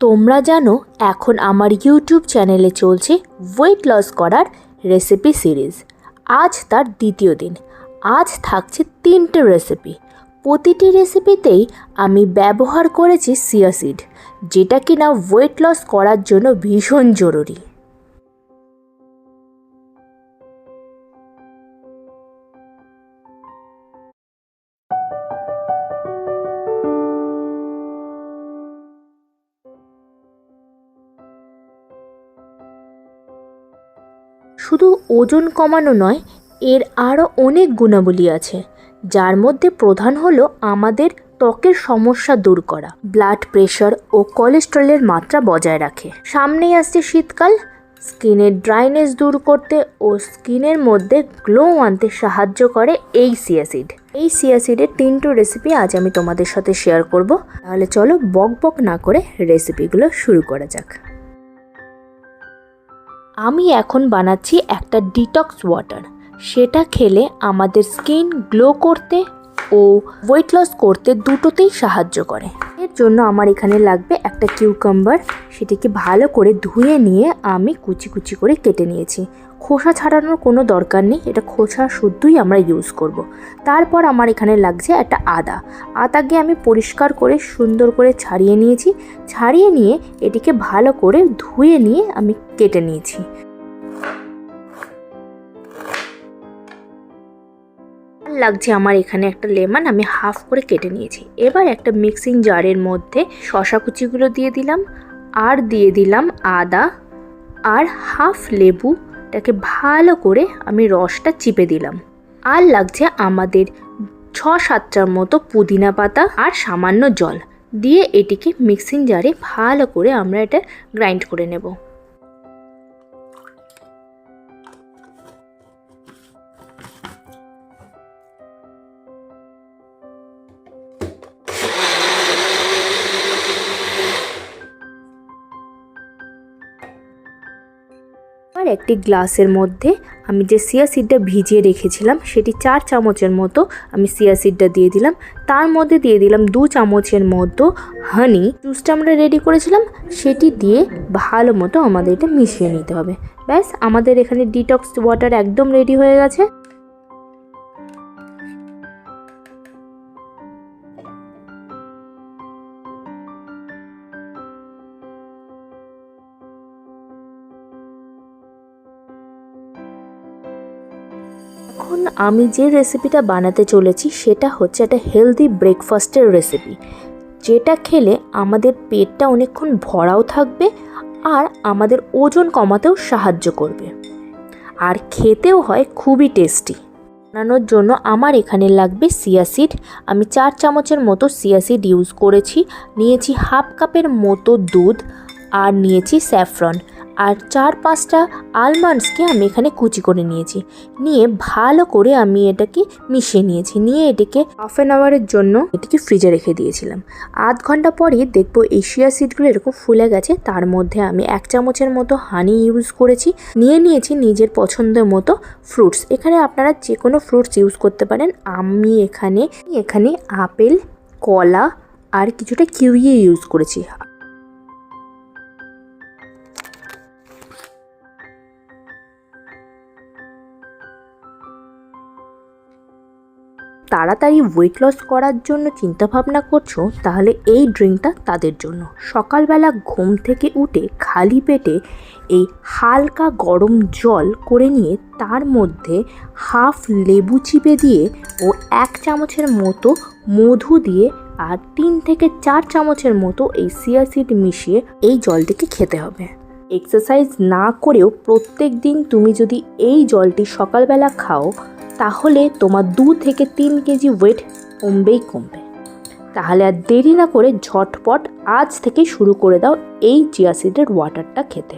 তোমরা জানো এখন আমার ইউটিউব চ্যানেলে চলছে ওয়েট লস করার রেসিপি সিরিজ। আজ তার দ্বিতীয় দিন। আজ থাকছে 3টে রেসিপি। প্রতিটি রেসিপিতেই আমি ব্যবহার করেছি চিয়া সিড, যেটা কিনা ওয়েট লস করার জন্য ভীষণ জরুরি। শুধু ওজন কমানো নয়, এর আরও অনেক গুণাবলী আছে, যার মধ্যে প্রধান হলো আমাদের ত্বকের সমস্যা দূর করা, ব্লাড প্রেশার ও কোলেস্টেরলের মাত্রা বজায় রাখে। সামনেই আসছে শীতকাল, স্কিনের ড্রাইনেস দূর করতে ও স্কিনের মধ্যে গ্লো আনতে সাহায্য করে এই চিয়া সিড। এই চিয়া সিডের 3টে রেসিপি আজ আমি তোমাদের সাথে শেয়ার করব। তাহলে চলো বক বক না করে রেসিপিগুলো শুরু করা যাক। আমি এখন বানাচ্ছি একটা ডিটক্স ওয়াটার। সেটা খেলে আমাদের স্কিন গ্লো করতে ও ওয়েট লস করতে দুটোতেই সাহায্য করে। এর জন্য আমার এখানে লাগবে একটা কিউকাম্বার। সেটিকে ভালো করে ধুয়ে নিয়ে আমি কুচি কুচি করে কেটে নিয়েছি। খোসা ছাড়ানোর কোনো দরকার নেই, এটা খোসা শুদ্ধই আমরা ইউজ করব। তারপর আমার এখানে লাগছে একটা আদাকে আমি পরিষ্কার করে সুন্দর করে ছাড়িয়ে নিয়েছি। ছাড়িয়ে নিয়ে এটিকে ভালো করে ধুয়ে নিয়ে আমি কেটে নিয়েছি। লাগছে আমার এখানে একটা লেমন, আমি হাফ করে কেটে নিয়েছি। এবার একটা মিক্সিং জারের মধ্যে শসা কুচিগুলো দিয়ে দিলাম, আর দিয়ে দিলাম আদা আর হাফ লেবুটাকে ভালো করে আমি রসটা চিপে দিলাম। আর লাগছে আমাদের 6-7টার মতো পুদিনা পাতা আর সামান্য জল দিয়ে এটিকে মিক্সিং জারে ভালো করে আমরা এটা গ্রাইন্ড করে নেব। আর একটি গ্লাসের মধ্যে আমি যে চিয়া সিডটা ভিজিয়ে রেখেছিলাম সেটি 4 চামচের মতো আমি চিয়া সিডটা দিয়ে দিলাম। তার মধ্যে দিয়ে দিলাম 2 চামচের মতো হানি। জুসটা আমরা রেডি করেছিলাম সেটি দিয়ে ভালো মতো আমাদের এটা মিশিয়ে নিতে হবে। ব্যাস, আমাদের এখানে ডিটক্স ওয়াটার একদম রেডি হয়ে গেছে। এখন আমি যে রেসিপিটা বানাতে চলেছি সেটা হচ্ছে একটা হেলদি ব্রেকফাস্টের রেসিপি, যেটা খেলে আমাদের পেটটা অনেকক্ষণ ভরাও থাকবে আর আমাদের ওজন কমাতেও সাহায্য করবে, আর খেতেও হয় খুবই টেস্টি। বানানোর জন্য আমার এখানে লাগবে চিয়া সিড। আমি 4 চামচের মতো চিয়া সিড ইউজ করেছি। নিয়েছি হাফ কাপের মতো দুধ, আর নিয়েছি স্যাফরন, আর 4-5টা আলমন্ডসকে আমি এখানে কুচি করে নিয়েছি। নিয়ে ভালো করে আমি এটাকে মিশিয়ে নিয়েছি। নিয়ে এটাকে হাফ অ্যান আওয়ারের জন্য এটিকে ফ্রিজে রেখে দিয়েছিলাম। আধ ঘন্টা পরই দেখবো এই চিয়া সিডগুলো এরকম ফুলে গেছে। তার মধ্যে আমি 1 চামচের মতো হানি ইউজ করেছি। নিয়ে নিয়েছি নিজের পছন্দের মতো ফ্রুটস। এখানে আপনারা যে কোনো ফ্রুটস ইউজ করতে পারেন। আমি এখানে আপেল, কলা আর কিছুটা কিউই ইউজ করেছি। তাড়াতাড়ি ওয়েট লস করার জন্য চিন্তাভাবনা করছো, তাহলে এই ড্রিঙ্কটা তাদের জন্য। সকালবেলা ঘুম থেকে উঠে খালি পেটে এই হালকা গরম জল করে নিয়ে তার মধ্যে হাফ লেবু চিপে দিয়ে ও 1 চামচের মতো মধু দিয়ে আর 3 থেকে 4 চামচের মতো এই চিয়া সিড মিশিয়ে এই জলটিকে খেতে হবে। এক্সারসাইজ না করেও প্রত্যেক দিন তুমি যদি এই জলটি সকালবেলা খাও, তাহলে তোমার 2 থেকে 3 কেজি ওয়েট কমবে। তাহলে আর দেরি না করে ঝটপট আজ থেকে শুরু করে দাও এই চিয়া সিডের ওয়াটারটা খেতে।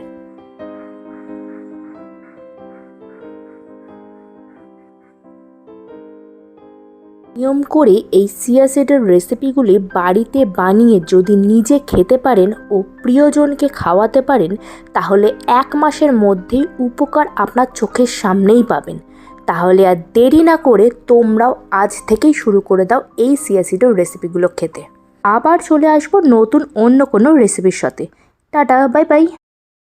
নিয়ম করে এই চিয়া সিডের রেসিপিগুলি বাড়িতে বানিয়ে যদি নিজে খেতে পারেন ও প্রিয়জনকে খাওয়াতে পারেন, তাহলে 1 মাসের মধ্যেই উপকার আপনার চোখের সামনেই পাবেন। তাহলে আর দেরি না করে তোমরাও আজ থেকেই শুরু করে দাও এই চিয়া সিডের রেসিপিগুলো খেতে। আবার চলে আসবো নতুন অন্য কোনো রেসিপির সাথে। Tata, bye bye.